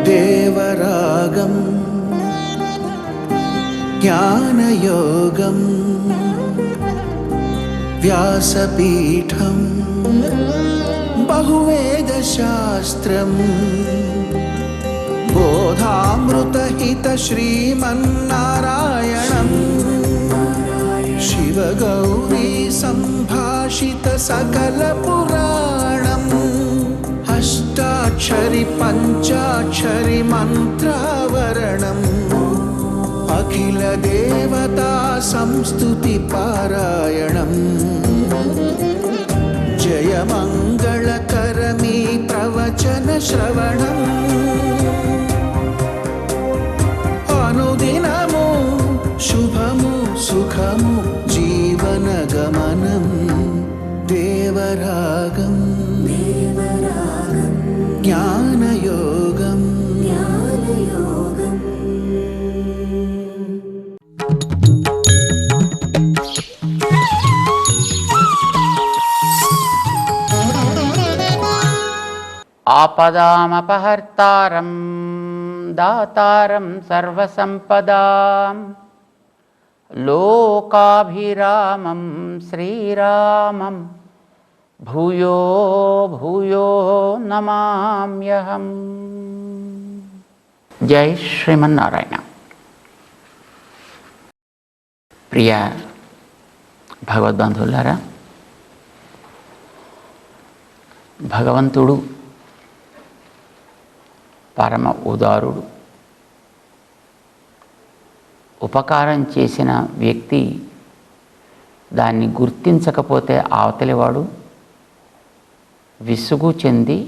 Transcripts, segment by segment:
దేవరాగం జ్ఞానయోగం వ్యాసపీఠం బహువేదశాస్త్రం బోధామృతహిత శ్రీమన్నారాయణం శివగౌరీ సంభాషిత సకల పురాణం అష్టాక్షరి పంచాక్షరి మంత్రావరణం అఖిల దేవతా సంస్తుతి పారాయణం జయమంగళకరమీ ప్రవచన శ్రవణం అనుదినము శుభము సుఖము జీవన గమనం దేవరాగం జ్ఞానయోగం ఆపదామపహర్తారం దాతారం సర్వసంపదాం లోకాభిరామం శ్రీరామం భూయో భూయో నమామ్యహం. జై శ్రీమన్నారాయణ. ప్రియ భగవద్బంధువులారా, భగవంతుడు పరమ ఉదారుడు. ఉపకారం చేసిన వ్యక్తి దాన్ని గుర్తించకపోతే అవతలివాడు విసుగు చెంది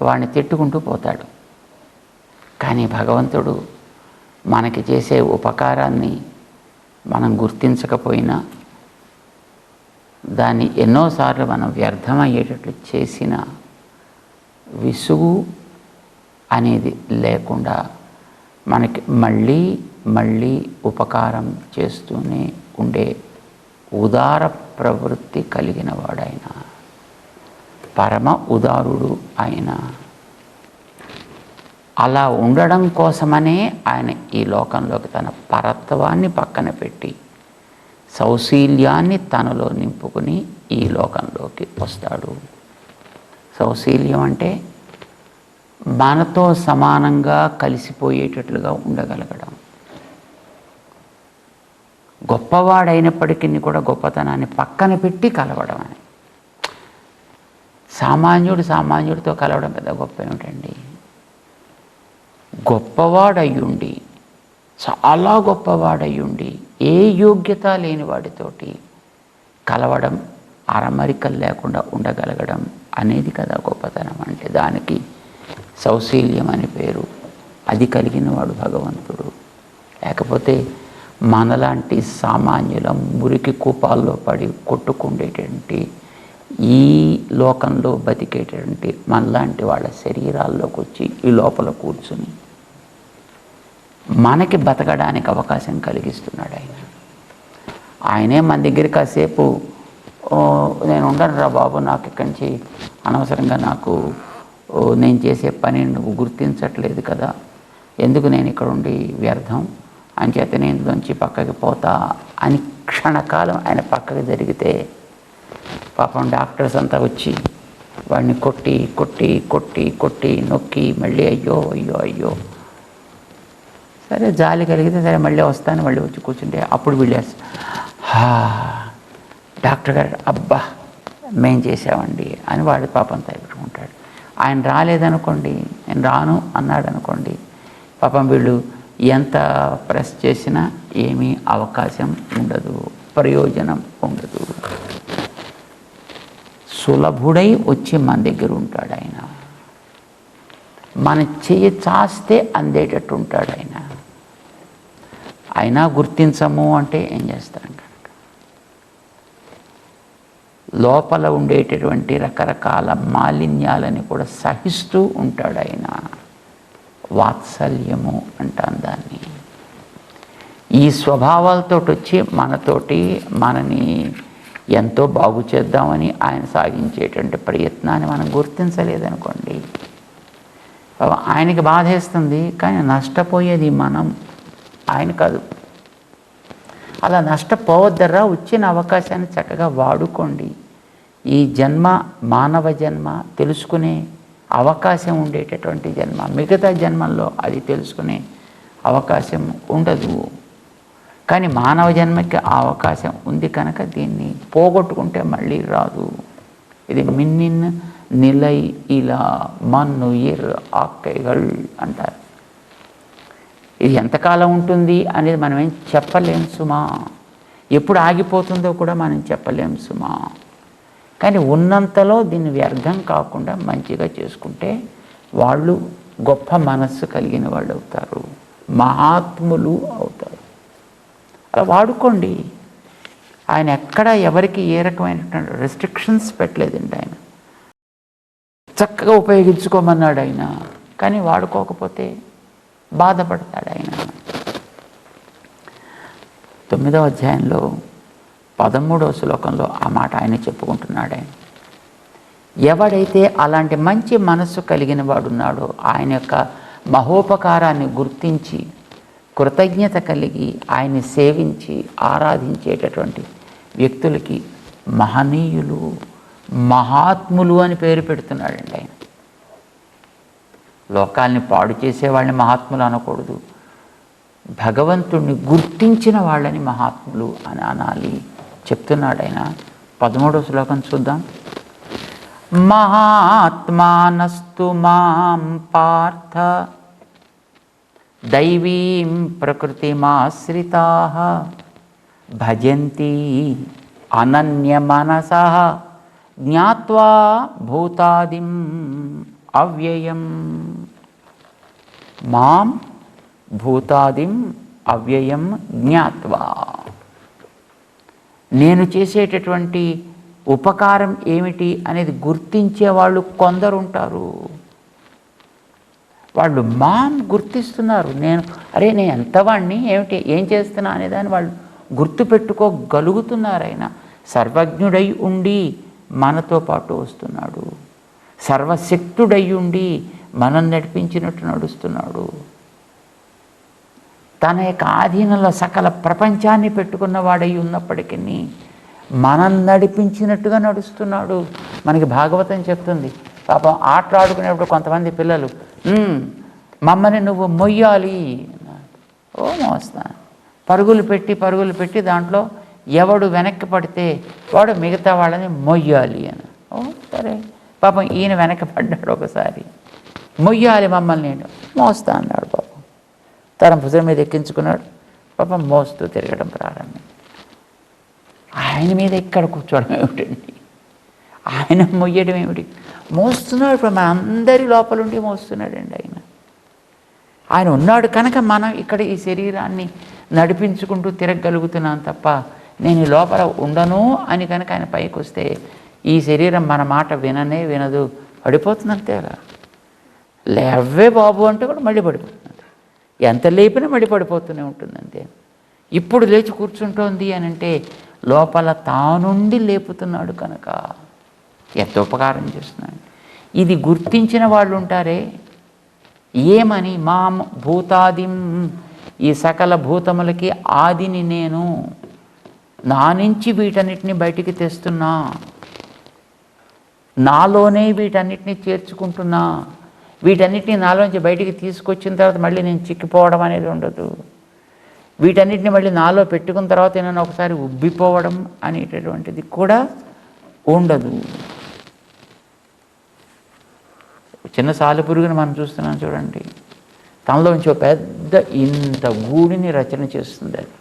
వాడిని తిట్టుకుంటూ పోతాడు. కానీ భగవంతుడు మనకి చేసే ఉపకారాన్ని మనం గుర్తించకపోయినా దాన్ని ఎన్నోసార్లు మనం వ్యర్థమయ్యేటట్లు చేసిన విసుగు అనేది లేకుండా మనకి మళ్ళీ మళ్ళీ ఉపకారం చేస్తూనే ఉండే ఉదార ప్రవృత్తి కలిగిన వాడైన పరమ ఉదారుడు ఆయన. అలా ఉండడం కోసమనే ఆయన ఈ లోకంలోకి తన పరత్వాన్ని పక్కన పెట్టి సౌశీల్యాన్ని తనలో నింపుకుని ఈ లోకంలోకి వస్తాడు. సౌశీల్యం అంటే మనతో సమానంగా కలిసిపోయేటట్లుగా ఉండగలగడం. గొప్పవాడైనప్పటికీ కూడా గొప్పతనాన్ని పక్కన పెట్టి కలవడం అని. సామాన్యుడితో కలవడం పెద్ద గొప్ప ఏమిటండి? గొప్పవాడయ్యుండి, చాలా గొప్పవాడయ్యుండి ఏ యోగ్యత లేని వాడితోటి కలవడం, అరమరికలు లేకుండా ఉండగలగడం అనేది కదా గొప్పతనం అంటే. దానికి సౌశీల్యం అని పేరు. అది కలిగిన వాడు భగవంతుడు. లేకపోతే మనలాంటి సామాన్యుల మురికి కూపాల్లో పడి కొట్టుకుండేటువంటి ఈ లోకంలో బతికేటటువంటి మనలాంటి వాళ్ళ శరీరాల్లోకి వచ్చి ఈ లోపల కూర్చుని మనకి బతకడానికి అవకాశం కలిగిస్తున్నాడు ఆయన. ఆయనే మన దగ్గర కాసేపు నేను ఉండను రా బాబు, నాకు ఇక్కడి నుంచి అనవసరంగా నాకు నేను చేసే పని నువ్వు గుర్తించట్లేదు కదా, ఎందుకు నేను ఇక్కడ ఉండి వ్యర్థం అంచేత నేను ఇందులోంచి పక్కకి పోతా అని క్షణకాలం ఆయన పక్కకి జరిగితే పాపం డాక్టర్స్ అంతా వచ్చి వాడిని కొట్టి కొట్టి కొట్టి కొట్టి నొక్కి మళ్ళీ అయ్యో అయ్యో అయ్యో సరే జాలి కలిగితే సరే మళ్ళీ వస్తాను, మళ్ళీ వచ్చి కూర్చుంటే అప్పుడు వెళ్ళారు డాక్టర్ గారు అబ్బా మేం చేసామండి అని వాడి పాపం తగ్గుకుంటాడు. ఆయన రాలేదనుకోండి, నేను రాను అన్నాడు అనుకోండి, పాపం వీళ్ళు ఎంత ప్రెస్ చేసినా ఏమీ అవకాశం ఉండదు, ప్రయోజనం ఉండదు. సులభుడై వచ్చి మన దగ్గర ఉంటాడు ఆయన. మన చెయ్యి చాస్తే అందేటట్టు ఉంటాడు ఆయన. అయినా గుర్తించము అంటే ఏం చేస్తాం కనుక లోపల ఉండేటటువంటి రకరకాల మాలిన్యాలని కూడా సహిస్తూ ఉంటాడు ఆయన. వాత్సల్యము అంటాం దాన్ని. ఈ స్వభావాలతో వచ్చి మనతోటి మనని ఎంతో బాగు చేద్దామని ఆయన సాగించేటువంటి ప్రయత్నాన్ని మనం గుర్తించలేదనుకోండి, ఆయనకి బాధేస్తుంది, కానీ నష్టపోయేది మనం, ఆయన కాదు. అలా నష్టపోవద్దరా, వచ్చిన అవకాశాన్ని చక్కగా వాడుకోండి. ఈ జన్మ మానవ జన్మ తెలుసుకునే అవకాశం ఉండేటటువంటి జన్మ. మిగతా జన్మల్లో అది తెలుసుకునే అవకాశం ఉండదు. కానీ మానవ జన్మకి ఆ అవకాశం ఉంది కనుక దీన్ని పోగొట్టుకుంటే మళ్ళీ రాదు. ఇది మిన్నిన్ నిలై ఇలా మన్నుయిర్ ఆక్కైగల్ అంటారు. ఇది ఎంతకాలం ఉంటుంది అనేది మనం ఏం చెప్పలేం సుమా. ఎప్పుడు ఆగిపోతుందో కూడా మనం చెప్పలేం సుమా. కానీ ఉన్నంతలో దీన్ని వ్యర్థం కాకుండా మంచిగా చేసుకుంటే వాళ్ళు గొప్ప మనస్సు కలిగిన వాళ్ళు అవుతారు, మహాత్ములు అవుతారు. అలా వాడుకోండి. ఆయన ఎక్కడ ఎవరికి ఏ రకమైనటువంటి రెస్ట్రిక్షన్స్ పెట్టలేదండి. ఆయన చక్కగా ఉపయోగించుకోమన్నాడు ఆయన. కానీ వాడుకోకపోతే బాధపడతాడు ఆయన. 9వ అధ్యాయంలో 13వ శ్లోకంలో ఆ మాట ఆయన చెప్పుకుంటున్నాడు. ఆయన ఎవడైతే అలాంటి మంచి మనస్సు కలిగిన వాడున్నాడో, ఆయన యొక్క మహోపకారాన్ని గుర్తించి కృతజ్ఞత కలిగి ఆయన్ని సేవించి ఆరాధించేటటువంటి వ్యక్తులకి మహనీయులు, మహాత్ములు అని పేరు పెడుతున్నాడండి ఆయన. లోకాల్ని పాడు చేసే వాళ్ళని మహాత్ములు అనకూడదు, భగవంతుణ్ణి గుర్తించిన వాళ్ళని మహాత్ములు అని అనాలి చెప్తున్నాడు ఆయన. 13వ శ్లోకం చూద్దాం. మహాత్మానస్తు మాం పార్థ దైవీం ప్రకృతిమాశ్రితాః భజంతి అనన్యమనసః జ్ఞాత్వా భూతాదిం అవ్యయం. మాం భూతాదిం అవ్యయం జ్ఞాత్వా. నేను చేసేటటువంటి ఉపకారం ఏమిటి అనేది గుర్తించే వాళ్ళు కొందరు ఉంటారు. వాళ్ళు మాం గుర్తిస్తున్నారు. నేను ఎంతవాణ్ణి, ఏమిటి, ఏం చేస్తున్నా అనేదాన్ని వాళ్ళు గుర్తుపెట్టుకోగలుగుతున్నారు. ఆయన సర్వజ్ఞుడై ఉండి మనతో పాటు వస్తున్నాడు, సర్వశక్తుడై ఉండి మనం నడిపించినట్టు నడుస్తున్నాడు. తన యొక్క ఆధీనంలో సకల ప్రపంచాన్ని పెట్టుకున్నవాడై ఉన్నప్పటికీ మనం నడిపించినట్టుగా నడుస్తున్నాడు. మనకి భాగవతం చెప్తుంది. పాపం ఆటలాడుకునేప్పుడు కొంతమంది పిల్లలు మమ్మల్ని నువ్వు మొయ్యాలి, ఓ మోస్తాను, పరుగులు పెట్టి దాంట్లో ఎవడు వెనక్కి పడితే వాడు మిగతా వాళ్ళని మొయ్యాలి అని. ఓ సరే, పాపం ఈయన వెనక్కి పడ్డాడు ఒకసారి, మొయ్యాలి మమ్మల్ని, నేను మోస్తా అన్నాడు. పాపం తన భుజం మీద ఎక్కించుకున్నాడు. పాపం మోస్తూ తిరగడం ప్రారంభం. ఆయన మీద ఇక్కడ కూర్చోవడం ఏమిటండి, ఆయన మొయ్యడం ఏమిటి, మోస్తున్నాడు. ఇప్పుడు మన అందరి లోపలుండి మోస్తున్నాడండి ఆయన. ఆయన ఉన్నాడు కనుక మనం ఇక్కడ ఈ శరీరాన్ని నడిపించుకుంటూ తిరగగలుగుతున్నాం తప్ప, నేను ఈ లోపల ఉండను అని కనుక ఆయన పైకి వస్తే ఈ శరీరం మన మాట వినదు, పడిపోతుంది అంతేగా. లేవే బాబు అంటే కూడా మళ్ళీ పడిపోతుంది. ఎంత లేపినా మళ్ళీ పడిపోతూనే ఉంటుంది అంతే. ఇప్పుడు లేచి కూర్చుంటోంది అని అంటే లోపల తానుండి లేపుతున్నాడు కనుక ఎంత ఉపకారం చేస్తున్నాడు. ఇది గుర్తించిన వాళ్ళు ఉంటారే, ఏమని, మాం భూతాదిం, ఈ సకల భూతములకి ఆదిని నేను, నా నుంచి వీటన్నిటిని బయటికి తెస్తున్నా, నాలోనే వీటన్నిటిని చేర్చుకుంటున్నా. వీటన్నిటిని నాలోంచి బయటికి తీసుకొచ్చిన తర్వాత మళ్ళీ నేను చిక్కిపోవడం అనేది ఉండదు. వీటన్నిటిని మళ్ళీ నాలో పెట్టుకున్న తర్వాత నేను ఒకసారి ఉబ్బిపోవడం అనేటటువంటిది కూడా ఉండదు. చిన్న సాలెపురుగుని మనం చూస్తున్నాం చూడండి, తనలోంచి ఒక పెద్ద ఇంత గూడిని రచన చేస్తుంది అది,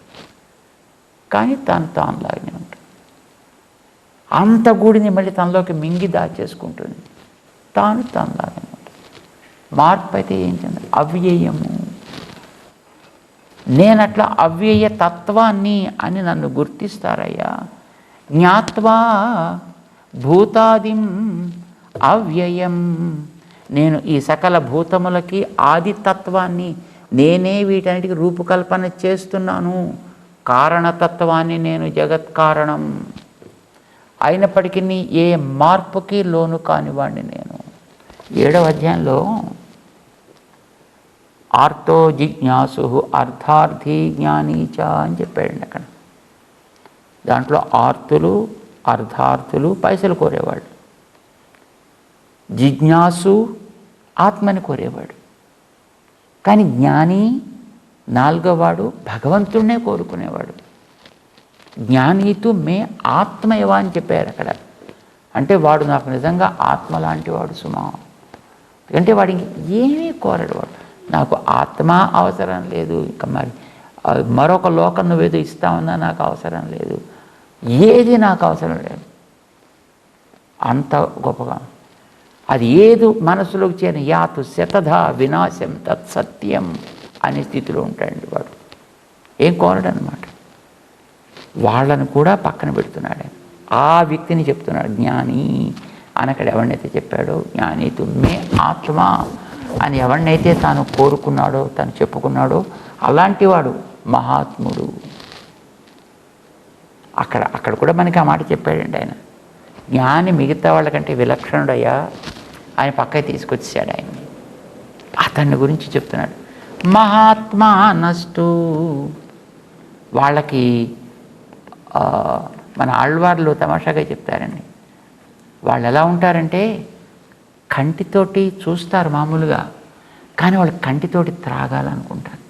కానీ తానులాగానే ఉంటుంది. అంత గూడిని మళ్ళీ తనలోకి మింగి దాచేసుకుంటుంది. తానులాగానే ఉంటుంది. మార్పు అయితే ఏం చెంది, అవ్యయము. నేనట్లా అవ్యయ తత్వాన్ని అని నన్ను గుర్తిస్తారయ్యా. జ్ఞాత్వా భూతాదిం అవ్యయం. నేను ఈ సకల భూతములకి ఆదితత్వాన్ని, నేనే వీటన్నిటికి రూపకల్పన చేస్తున్నాను. కారణతత్వాన్ని నేను జగత్కారణం. అయినప్పటికీ ఏ మార్పుకి లోను కానివాడిని నేను. 7వ అధ్యాయంలో ఆర్తో జిజ్ఞాసు అర్థార్థి జ్ఞానీచ అని చెప్పాడండి అక్కడ. దాంట్లో ఆర్తులు, అర్థార్థులు పైసలు కోరేవాడు, జిజ్ఞాసు ఆత్మని కోరేవాడు. కానీ జ్ఞాని 4వవాడు భగవంతుడినే కోరుకునేవాడు. జ్ఞానీతు మే ఆత్మయవ అని చెప్పారు అక్కడ. అంటే వాడు నాకు నిజంగా ఆత్మ లాంటి వాడు సుమా. అంటే వాడికి ఏమీ కోరడు. వాడు నాకు ఆత్మ అవసరం లేదు, ఇక మరి మరొక లోకం నువ్వేదో ఇస్తామన్నా నాకు అవసరం లేదు, ఏది నాకు అవసరం లేదు. అంత గొప్పగా అది ఏది మనసులోకి చేరిన యాతు శతధ వినాశం తత్సత్యం అనే స్థితిలో ఉంటాడండి వాడు. ఏం కోరడు అనమాట. వాళ్ళను కూడా పక్కన పెడుతున్నాడు. ఆ వ్యక్తిని చెప్తున్నాడు జ్ఞాని అని. అక్కడ ఎవరినైతే చెప్పాడో జ్ఞాని తుమ్మే ఆత్మ అని ఎవరినైతే తాను కోరుకున్నాడో, తను చెప్పుకున్నాడో అలాంటి వాడు మహాత్ముడు. అక్కడ కూడా మనకి ఆ మాట చెప్పాడండి ఆయన. జ్ఞాని మిగతా వాళ్ళకంటే విలక్షణుడయ్యా ఆయన పక్కకి తీసుకొచ్చాడు ఆయన్ని. అతన్ని గురించి చెప్తున్నాడు. మహాత్మా నష్టు వాళ్ళకి మన ఆళ్వార్లు తమాషాగా చెప్తారండి. వాళ్ళు ఎలా ఉంటారంటే కంటితోటి చూస్తారు మామూలుగా, కానీ వాళ్ళు కంటితోటి త్రాగాలనుకుంటారు.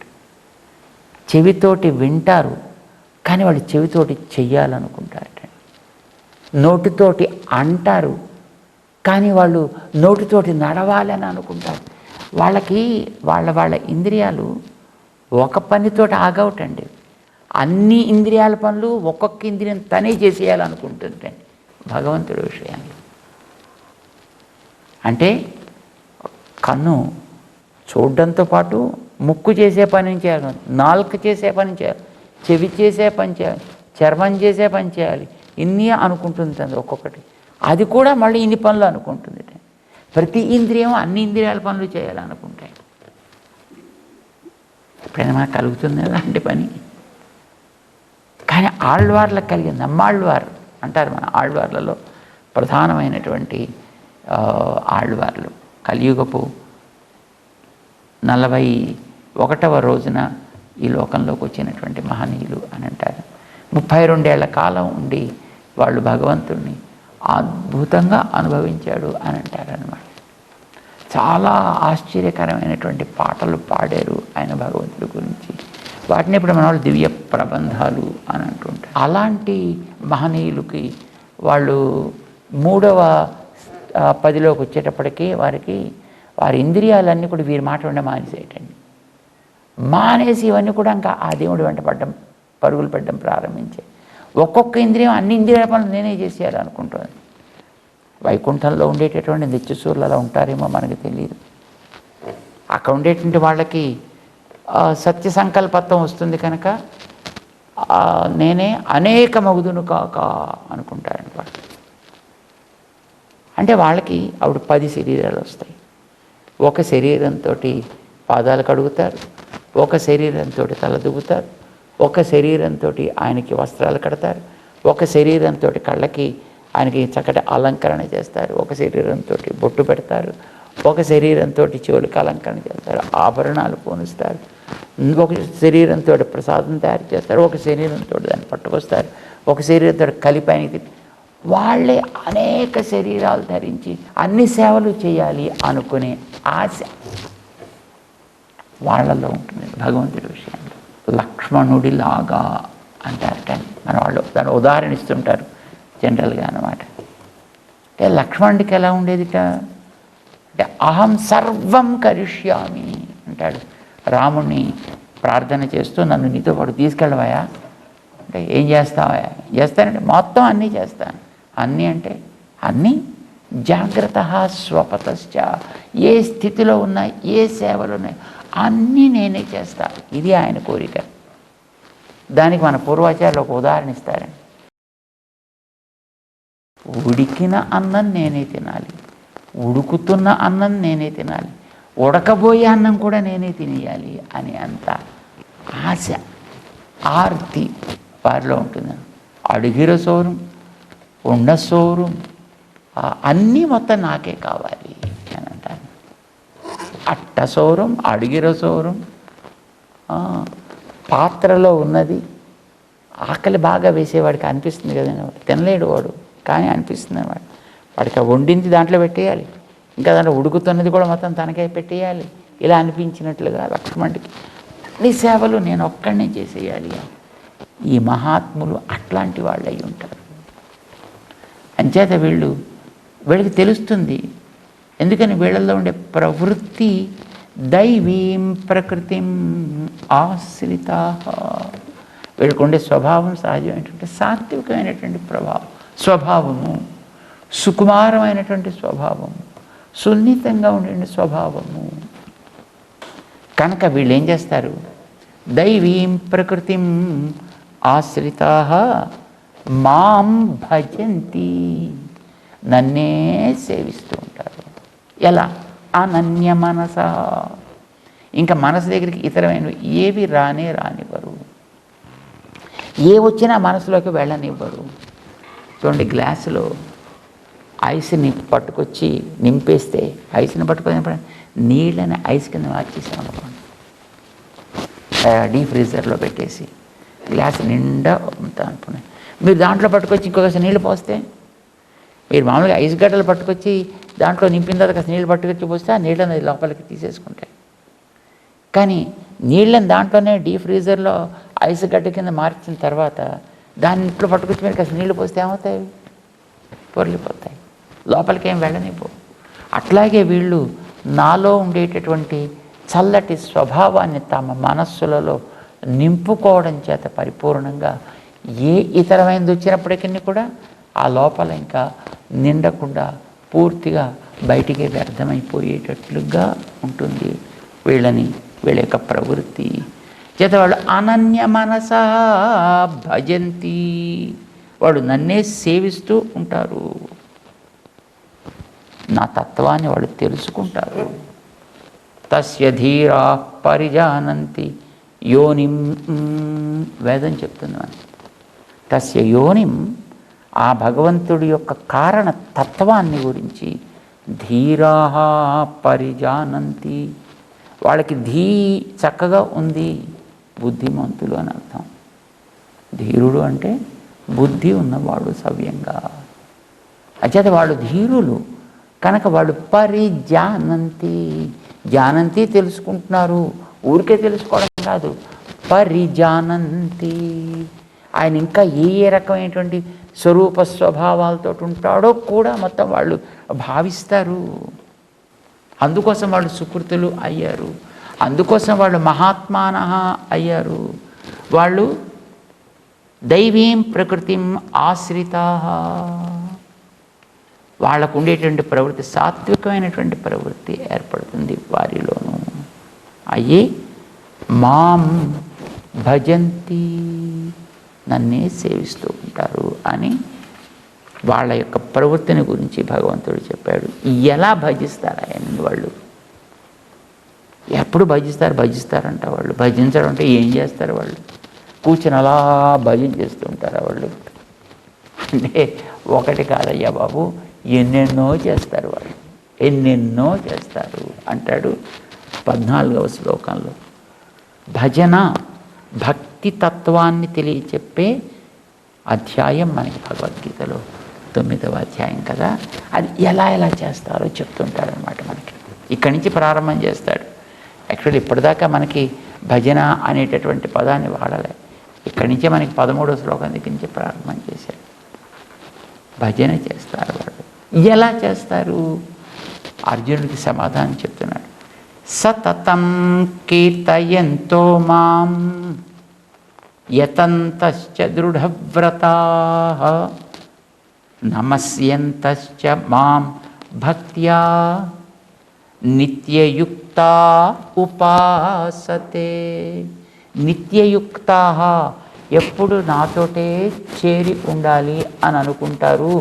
చెవితోటి వింటారు, కానీ వాళ్ళు చెవితోటి చెయ్యాలనుకుంటారు. నోటితోటి అంటారు, కానీ వాళ్ళు నోటితోటి నడవాలని అనుకుంటారు. వాళ్ళకి వాళ్ళ ఇంద్రియాలు ఒక పనితోటి ఆగవటండి. అన్ని ఇంద్రియాల పనులు ఒక్కొక్క ఇంద్రియం తనే చేసేయాలనుకుంటుంటండి భగవంతుడి విషయాన్ని. అంటే కన్ను చూడడంతో పాటు ముక్కు చేసే పని చేయాలి, నాలుక చేసే పని చేయాలి, చెవి చేసే పని చేయాలి, చర్మం చేసే పని చేయాలి. ఇన్ని అనుకుంటుంది ఒక్కొక్కటి. అది కూడా మళ్ళీ ఇన్ని పనులు అనుకుంటుంది. ప్రతి ఇంద్రియం అన్ని ఇంద్రియాల పనులు చేయాలనుకుంటాయి. ఎప్పుడైనా మనకు కలుగుతుంది అలాంటి పని. కానీ ఆళ్వార్లకు కలిగింది. నమ్మాళ్వారు అంటారు మన ఆళ్వార్లలో ప్రధానమైనటువంటి ఆళ్వార్లు. కలియుగపు 41వ రోజున ఈ లోకంలోకి వచ్చినటువంటి మహనీయులు అని అంటారు. 32 ఏళ్ల కాలం ఉండి వాళ్ళు భగవంతుడిని అద్భుతంగా అనుభవించాడు అని అంటారనమాట. చాలా ఆశ్చర్యకరమైనటువంటి పాటలు పాడారు ఆయన భగవంతుడి గురించి. వాటిని ఇప్పుడు మన వాళ్ళు దివ్య ప్రబంధాలు అని అంటుంటారు. అలాంటి మహనీయులకి వాళ్ళు 3వ 10లోకి వచ్చేటప్పటికీ వారి ఇంద్రియాలన్నీ కూడా వీరి మాట ఉండే మానేసేయటండి. మానేసి ఇవన్నీ కూడా ఇంకా ఆ దేవుడి వెంట పరుగులు పెట్టడం ప్రారంభించాయి. ఒక్కొక్క ఇంద్రియం అన్ని ఇంద్రియాల పనులు నేనే చేసేయాలనుకుంటుంది. వైకుంఠంలో ఉండేటటువంటి నిత్యసూరులు అలా ఉంటారేమో మనకు తెలియదు. అక్కడ ఉండేటువంటి వాళ్ళకి సత్య సంకల్పత్వం వస్తుంది కనుక నేనే అనేక మగుదును కాక అనుకుంటారండి వాళ్ళు. అంటే వాళ్ళకి అప్పుడు 10 శరీరాలు వస్తాయి. ఒక శరీరంతో పాదాలు కడుగుతారు, ఒక శరీరంతో తల దువ్వుతారు, ఒక శరీరంతో ఆయనకి వస్త్రాలు కడతారు, ఒక శరీరంతో కళ్ళకి ఆయనకి చక్కటి అలంకరణ చేస్తారు, ఒక శరీరంతో బొట్టు పెడతారు, ఒక శరీరంతో చెవులకు అలంకరణ చేస్తారు, ఆభరణాలు పోనిస్తారు, ఒక శరీరంతో ప్రసాదం తయారు చేస్తారు, ఒక శరీరంతో దాన్ని పట్టుకొస్తారు, ఒక శరీరంతో కలిపానికి వాళ్ళే అనేక శరీరాలు ధరించి అన్ని సేవలు చేయాలి అనుకునే ఆశ వాళ్ళలో ఉంటుంది భగవంతుడి విషయంలో. లక్ష్మణుడిలాగా అంటారు. కానీ మన వాళ్ళు దాన్ని ఉదాహరణ ఇస్తుంటారు జనరల్గా అన్నమాట. అంటే లక్ష్మణుడికి ఎలా ఉండేదిట అంటే అహం సర్వం కరిష్యామి అంటాడు. రాముణ్ణి ప్రార్థన చేస్తూ నన్ను నీతో పాటు తీసుకెళ్ళవయా అంటే ఏం చేస్తావా? చేస్తానంటే మొత్తం అన్నీ చేస్తాను. అన్నీ అంటే అన్నీ జాగ్రత్త స్వపతశ్చ, ఏ స్థితిలో ఉన్నా ఏ సేవలు ఉన్నాయి అన్నీ నేనే చేస్తా. ఇది ఆయన కోరిక. దానికి మన పూర్వాచార్యులు ఒక ఉదాహరణ ఇస్తారండి. ఉడికిన అన్నం నేనే తినాలి, ఉడుకుతున్న అన్నం నేనే తినాలి, ఉడకబోయే అన్నం కూడా నేనే తినేయాలి అని అంత ఆశ ఆర్తి వారిలో ఉంటుంది. అడుగిర సోరం ఉన్న సోరం అన్నీ మొత్తం నాకే కావాలి అని అంటాను. అట్ట సోరం, అడిగిర సోరం, పాత్రలో ఉన్నది ఆకలి బాగా వేసేవాడికి అనిపిస్తుంది కదండి, తినలేడు వాడు కానీ అనిపిస్తుంది వాడికి వండింది దాంట్లో పెట్టేయాలి, ఇంకా దాంట్లో ఉడుకుతున్నది కూడా మొత్తం తనకే పెట్టేయాలి. ఇలా అనిపించినట్లుగా లక్ష్మణుడికి అన్ని సేవలు నేను ఒక్కడనే చేసేయాలి. ఈ మహాత్ములు అట్లాంటి వాళ్ళు అయి ఉంటారు. అంచేత వీళ్ళకి తెలుస్తుంది. ఎందుకని వీళ్ళల్లో ఉండే ప్రవృత్తి దైవీం ప్రకృతిం ఆశ్రిత. వీళ్ళకు ఉండే స్వభావం సహజమైనటువంటి సాత్వికమైనటువంటి స్వభావము, సుకుమారమైనటువంటి స్వభావము, సున్నితంగా ఉండే స్వభావము. కనుక వీళ్ళు ఏం చేస్తారు? దైవీం ప్రకృతిం ఆశ్రితా మాం భజంతి, నన్నే సేవిస్తూ ఉంటారు. ఎలా? అనన్య మనస, ఇంకా మనసు దగ్గరికి ఇతరమైనవి ఏవి రానివ్వరు, ఏ వచ్చినా మనసులోకి వెళ్ళనివ్వరు. చూడండి, గ్లాసులో ఐస్ని పట్టుకొచ్చి నింపేస్తే, ఐస్ని పట్టుకొని నీళ్ళని ఐస్ కింద మార్చేసాం అనుకోండి, డీప్ ఫ్రీజర్లో పెట్టేసి గ్లాస్ నిండా అనుకున్నాను. మీరు దాంట్లో పట్టుకొచ్చి ఇంకొక నీళ్ళు పోస్తే, మీరు మామూలుగా ఐస్ గడ్డలు పట్టుకొచ్చి దాంట్లో నింపిన తర్వాత కాస్త నీళ్ళు పట్టుకొచ్చి పోస్తే ఆ నీళ్ళని లోపలికి తీసేసుకుంటాయి. కానీ నీళ్ళని దాంట్లోనే డీప్ ఫ్రీజర్లో ఐస్ గడ్డ కింద మార్చిన తర్వాత దాని ఇంట్లో పట్టుకొచ్చి మీరు కాస్త నీళ్ళు పోస్తే ఏమవుతాయి? పొర్లిపోతాయి, లోపలికి ఏం వెళ్ళనిపో. అట్లాగే వీళ్ళు నాలో ఉండేటటువంటి చల్లటి స్వభావాన్ని తమ మనస్సులలో నింపుకోవడం చేత పరిపూర్ణంగా ఏ ఇతరమైనది వచ్చినప్పటికీ కూడా ఆ లోపల ఇంకా నిండకుండా పూర్తిగా బయటికి వ్యర్థమైపోయేటట్లుగా ఉంటుంది వీళ్ళ యొక్క ప్రవృత్తి చేత. వాళ్ళు అనన్య మనస భజంతి, వాడు నన్నే సేవిస్తూ ఉంటారు, నా తత్వాన్ని వాళ్ళు తెలుసుకుంటారు. తస్య ధీరా పరిజానంతి యోనిం, వేదం చెప్తుంది మనకి. తస్య యోనిం, ఆ భగవంతుడి యొక్క కారణ తత్వాన్ని గురించి ధీరా పరిజానంతి, వాళ్ళకి చక్కగా ఉంది, బుద్ధిమంతులు అని అర్థం. ధీరుడు అంటే బుద్ధి ఉన్నవాడు సవ్యంగా. అచేత వాళ్ళు ధీరులు కనుక వాళ్ళు పరిజానంతి, జానంతి తెలుసుకుంటున్నారు, ఊరికే తెలుసుకోవడం కాదు, పరిజానంతి. ఆయన ఇంకా ఏ రకమైనటువంటి స్వరూప స్వభావాలతో ఉంటాడో కూడా మొత్తం వాళ్ళు భావిస్తారు. అందుకోసం వాళ్ళు సుకృతులు అయ్యారు, అందుకోసం వాళ్ళు మహాత్మానః అయ్యారు. వాళ్ళు దైవీం ప్రకృతిం ఆశ్రితాః, వాళ్ళకు ఉండేటువంటి ప్రవృత్తి సాత్వికమైనటువంటి ప్రవృత్తి ఏర్పడుతుంది వారిలోనూ. అయ్యి మాం భజంతి, నన్నే సేవిస్తూ ఉంటారు అని వాళ్ళ యొక్క ప్రవృత్తిని గురించి భగవంతుడు చెప్పాడు. ఎలా భజిస్తారు ఆయన? వాళ్ళు ఎప్పుడు భజిస్తారంట. వాళ్ళు భజించడం అంటే ఏం చేస్తారు? వాళ్ళు కూర్చొని అలా భజన చేస్తూ ఉంటారు. వాళ్ళు అంటే ఒకటి కాదయ్యా బాబు, ఎన్నెన్నో చేస్తారు వాళ్ళు, ఎన్నెన్నో చేస్తారు అంటాడు 14వ శ్లోకంలో. భజన భక్తి తత్వాన్ని తెలియచెప్పే అధ్యాయం మనకి భగవద్గీతలో 9వ అధ్యాయం కదా. అది ఎలా చేస్తారో చెప్తుంటాడనమాట మనకి. ఇక్కడి నుంచి ప్రారంభం చేస్తాడు. యాక్చువల్లీ ఇప్పటిదాకా మనకి భజన అనేటటువంటి పదాన్ని వాడలే. ఇక్కడి నుంచే మనకి 13వ శ్లోకం దగ్గర నుంచి ప్రారంభం చేశాడు. భజన చేస్తారు వాళ్ళు. ఎలా చేస్తారు? అర్జునుడికి సమాధానం చెప్తున్నాడు. సతతం కీర్తయంతో మాం యతంతశ్చ దృఢవ్రతాః నమస్యంతశ్చ మాం భక్త్యా నిత్యయుక్తా ఉపాసతే. నిత్యయుక్తాః, ఎప్పుడు నాతోటే చేరి ఉండాలి అని అనుకుంటారు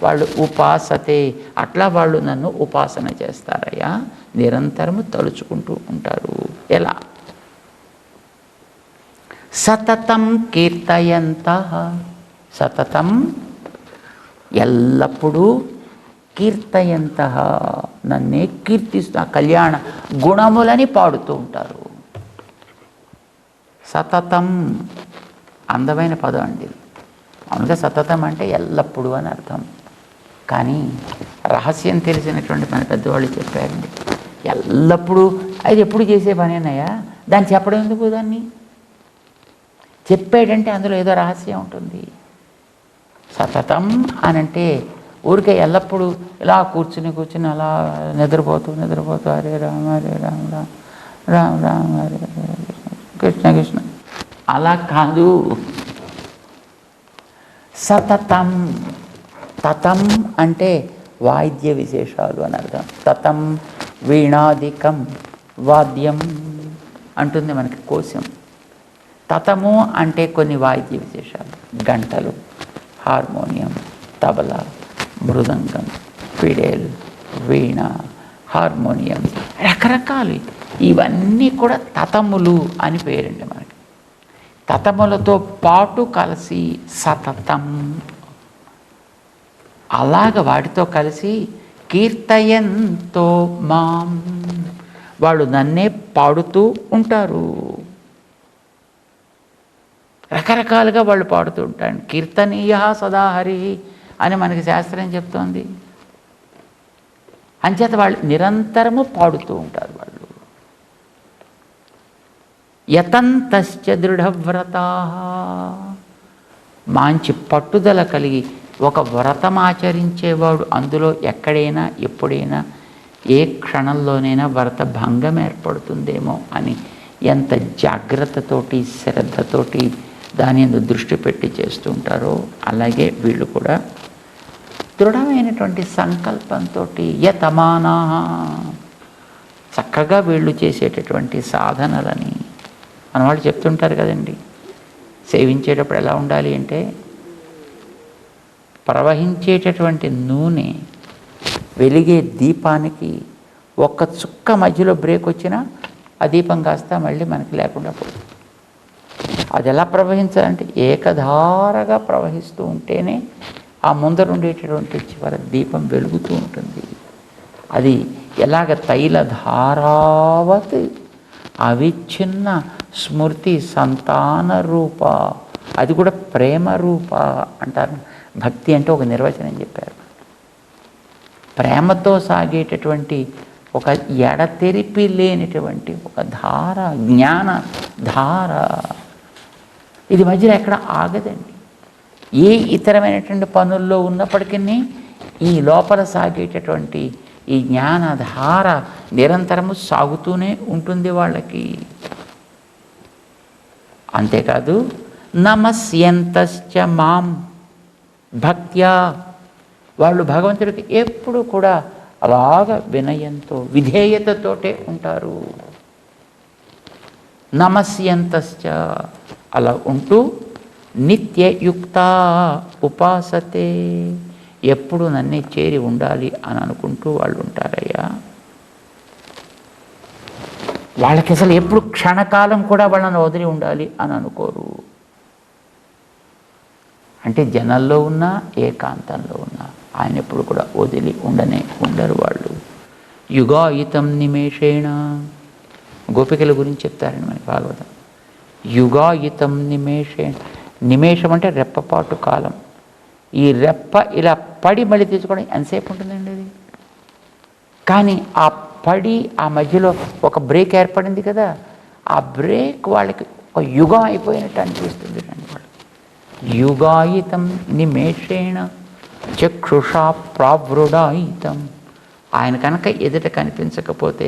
వాళ్ళు. ఉపాసతే, అట్లా వాళ్ళు నన్ను ఉపాసన చేస్తారయ్యా, నిరంతరము తలుచుకుంటూ ఉంటారు. ఎలా? సతతం కీర్తయంతః, సతతం ఎల్లప్పుడూ కీర్తయంత, నన్నే కీర్తిస్తూ ఆ కళ్యాణ గుణములని పాడుతూ ఉంటారు. సతతం అందమైన పదం అండి. అవునుగా సతతం అంటే ఎల్లప్పుడూ అని అర్థం. కానీ రహస్యం తెలిసినటువంటి మన పెద్దవాళ్ళు చెప్పారండి, ఎల్లప్పుడూ అది ఎప్పుడు చేసే పనేనయ్యా, దాన్ని చెప్పడం ఎందుకు, దాన్ని చెప్పాడంటే అందులో ఏదో రహస్యం ఉంటుంది. సతతం అనంటే ఊరికే ఎల్లప్పుడూ ఇలా కూర్చుని అలా నిద్రపోతూ హరే రామ రామ రామ రామ హరే కృష్ణ కృష్ణ అలా కాదు. సతతం, తతం అంటే వాయిద్య విశేషాలు అని అర్థం. తతం వీణాదికం వాద్యం అంటుంది మనకి కోశం. తతము అంటే కొన్ని వాయిద్య విశేషాలు, గంటలు, హార్మోనియం, తబలా, మృదంగం, ఫిడేల్, వీణ, హార్మోనియం, రకరకాలు ఇవన్నీ కూడా తతములు అని పేరండి మనకి. తతములతో పాటు కలిసి సతతం, అలాగ వాటితో కలిసి కీర్తయంతో మాం, వాళ్ళు నన్నే పాడుతూ ఉంటారు. రకరకాలుగా వాళ్ళు పాడుతూ ఉంటారు. కీర్తనీయ సదా హరి అని మనకి శాస్త్రం చెప్తోంది. అంచేత వాళ్ళు నిరంతరము పాడుతూ ఉంటారు. వాళ్ళు యతంతశ్చ దృఢవ్రతా, మంచి పట్టుదల కలిగి ఒక వ్రతం ఆచరించేవాడు అందులో ఎక్కడైనా ఎప్పుడైనా ఏ క్షణంలోనైనా వ్రత భంగం ఏర్పడుతుందేమో అని ఎంత జాగ్రత్తతోటి శ్రద్ధతోటి దాని మీద దృష్టి పెట్టి చేస్తూ ఉంటారో అలాగే వీళ్ళు కూడా దృఢమైనటువంటి సంకల్పంతో యతమానా, చక్కగా వీళ్ళు చేసేటటువంటి సాధనలని మన వాళ్ళు చెప్తుంటారు కదండి. సేవించేటప్పుడు ఎలా ఉండాలి అంటే, ప్రవహించేటటువంటి నూనె వెలిగే దీపానికి ఒక్క చుక్క మధ్యలో బ్రేక్ వచ్చినా ఆ దీపం కాస్త మళ్ళీ మనకి లేకుండా పోతుంది. అది ఎలా ప్రవహించాలంటే ఏకధారగా ప్రవహిస్తూ ఉంటేనే ఆ ముందరుండేటటువంటి చివరి దీపం వెలుగుతూ ఉంటుంది. అది ఎలాగ తైలధారావత్ అవిచ్ఛిన్న స్మృతి సంతాన రూప, అది కూడా ప్రేమ రూప అంటారు. భక్తి అంటే ఒక నిర్వచనం చెప్పారు. ప్రేమతో సాగేటటువంటి ఒక ఎడతెరిపి లేనిటువంటి ఒక ధార, జ్ఞాన ధార. ఇది మధ్యలో ఎక్కడ ఆగదండి. ఏ ఇతరమైనటువంటి పనుల్లో ఉన్నప్పటికీ ఈ లోపల సాగేటటువంటి ఈ జ్ఞానధార నిరంతరము సాగుతూనే ఉంటుంది వాళ్ళకి. అంతేకాదు నమస్యంతశ్చ మాం భక్త్యా, వాళ్ళు భగవంతుడికి ఎప్పుడు కూడా అలాగ వినయంతో విధేయతతోటే ఉంటారు. నమస్యంతశ్చ అలా ఉంటూ నిత్యయుక్త ఉపాసతే, ఎప్పుడు నన్నే చేరి ఉండాలి అని అనుకుంటూ వాళ్ళు ఉంటారయ్యా. వాళ్ళకి అసలు ఎప్పుడు క్షణకాలం కూడా వాళ్ళని వదిలి ఉండాలి అని అనుకోరు. అంటే జనంలో ఉన్నా ఏకాంతంలో ఉన్నా ఆయన ఎప్పుడు కూడా వదిలి ఉండరు వాళ్ళు. యుగాయుతం నిమేషేణ, గోపికల గురించి చెప్తారండి మనకి భాగవతం. యుగాయుతం నిమేషేణ, నిమేషం అంటే రెప్పపాటు కాలం. ఈ రెప్ప ఇలా పడి మళ్ళీ తీసుకోవడం ఎంతసేపు ఉంటుందండి అది. కానీ ఆ పడి ఆ మధ్యలో ఒక బ్రేక్ ఏర్పడింది కదా, ఆ బ్రేక్ వాళ్ళకి ఒక యుగం అయిపోయినట్టు అనిపిస్తుంది అండి. వాళ్ళు యుగాయితం నిమేషేణ చక్షుషా ప్రావృడాయితం, ఆయన కనుక ఎదుట కనిపించకపోతే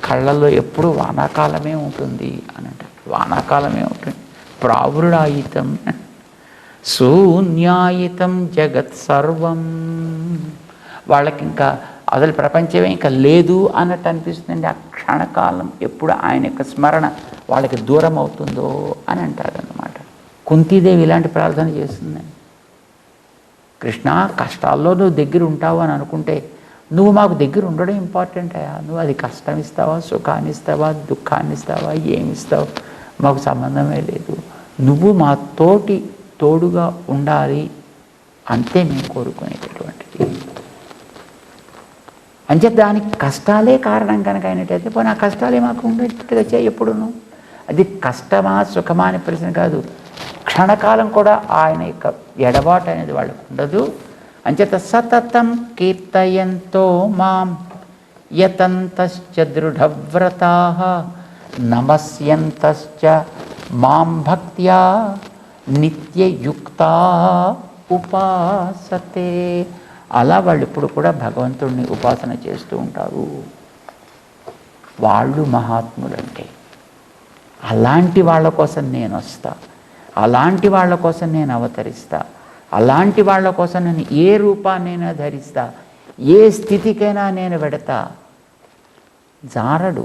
కళ్ళల్లో ఎప్పుడు వానాకాలమే ఉంటుంది అని అంటారు. వానాకాలమే ఉంటుంది. ప్రావృడాయితం శూన్యాయితం జగత్ సర్వం, వాళ్ళకి ఇంకా అసలు ప్రపంచమే ఇంకా లేదు అన్నట్టు అనిపిస్తుందండి. ఆ క్షణకాలం ఎప్పుడు ఆయన యొక్క స్మరణ వాళ్ళకి దూరం అవుతుందో అని అంటారన్నమాట. కుంతీదేవి ఇలాంటి ప్రార్థన చేస్తుందండి. కృష్ణ, కష్టాల్లో నువ్వు దగ్గర ఉంటావు అని అనుకుంటే నువ్వు మాకు దగ్గర ఉండడం ఇంపార్టెంట్ అయ్యా. నువ్వు అది కష్టం ఇస్తావా, సుఖాన్ని ఇస్తావా, దుఃఖాన్ని ఇస్తావా, ఏమిస్తావు మాకు సంబంధమే లేదు. నువ్వు మా తోడుగా ఉండాలి అంతే మేము కోరుకునేటటువంటిది. అంటే దానికి కష్టాలే కారణం కనుక అయినట్టయితే పోనీ ఆ కష్టాలే మాకు ఉండేట్టుగా చేయి ఎప్పుడును. అది కష్టమా సుఖమా అనే ప్రశ్న కాదు. క్షణకాలం కూడా ఆయన యొక్క ఎడబాటు అనేది వాళ్ళకు ఉండదు. అంచేత సతతం కీర్తయంతో మాం యతంతశ్చ దృఢవ్రతాః నమస్యంతశ్చ మాం భక్త్యా నిత్యయుక్తా ఉపాసతే. అలా వాళ్ళు ఇప్పుడు కూడా భగవంతుడిని ఉపాసన చేస్తూ ఉంటారు. వాళ్ళు మహాత్ములంటే అలాంటి వాళ్ళ కోసం నేను వస్తా, అలాంటి వాళ్ళ కోసం నేను అవతరిస్తా, అలాంటి వాళ్ళ కోసం నేను ఏ రూపాన్నైనా ధరిస్తా, ఏ స్థితికైనా నేను పెడతా. జారడు,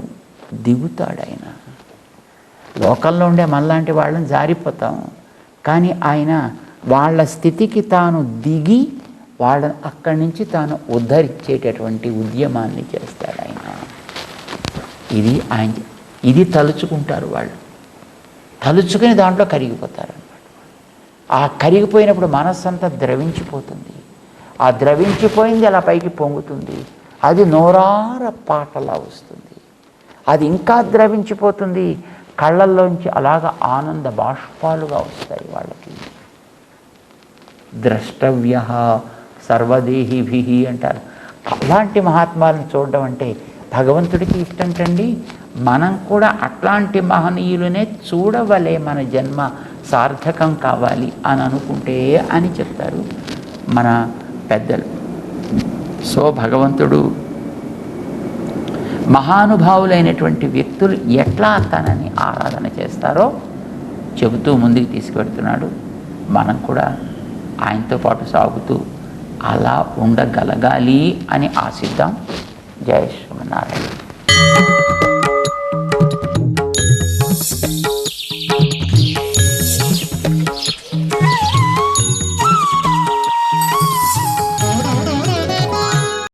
దిగుతాడు ఆయన. లోకంలో ఉండే మనలాంటి వాళ్ళని జారిపోతాము, కానీ ఆయన వాళ్ళ స్థితికి తాను దిగి వాళ్ళని అక్కడి నుంచి తాను ఉద్ధరించేటటువంటి ఉద్యమాన్ని చేస్తాడు ఆయన. ఇది తలుచుకుంటారు వాళ్ళు, తలుచుకుని దాంట్లో కరిగిపోతారు అన్నమాట. ఆ కరిగిపోయినప్పుడు మనస్సంతా ద్రవించిపోతుంది. ఆ ద్రవించిపోయింది అలా పైకి పొంగుతుంది. అది నోరార పాటలా వస్తుంది. అది ఇంకా ద్రవించిపోతుంది. కళ్ళల్లోంచి అలాగ ఆనంద బాష్పాలుగా వస్తాయి వాళ్ళకి. ద్రష్టవ్య సర్వదేహిభి అంటారు. అలాంటి మహాత్మాలను చూడడం అంటే భగవంతుడికి ఇష్టంటండి. మనం కూడా అట్లాంటి మహనీయులనే చూడవలే, మన జన్మ సార్థకం కావాలి అని అనుకుంటే అని చెప్తారు మన పెద్దలు. సో భగవంతుడు మహానుభావులైనటువంటి వ్యక్తులు ఎట్లా తనని ఆరాధన చేస్తారో చెబుతూ ముందుకు తీసుకువెడుతున్నాడు. మనం కూడా ఆయనతో పాటు సాగుతూ అలా ఉండగలగాలి అని ఆశిద్దాం. జై శ్రీమన్నారాయణ.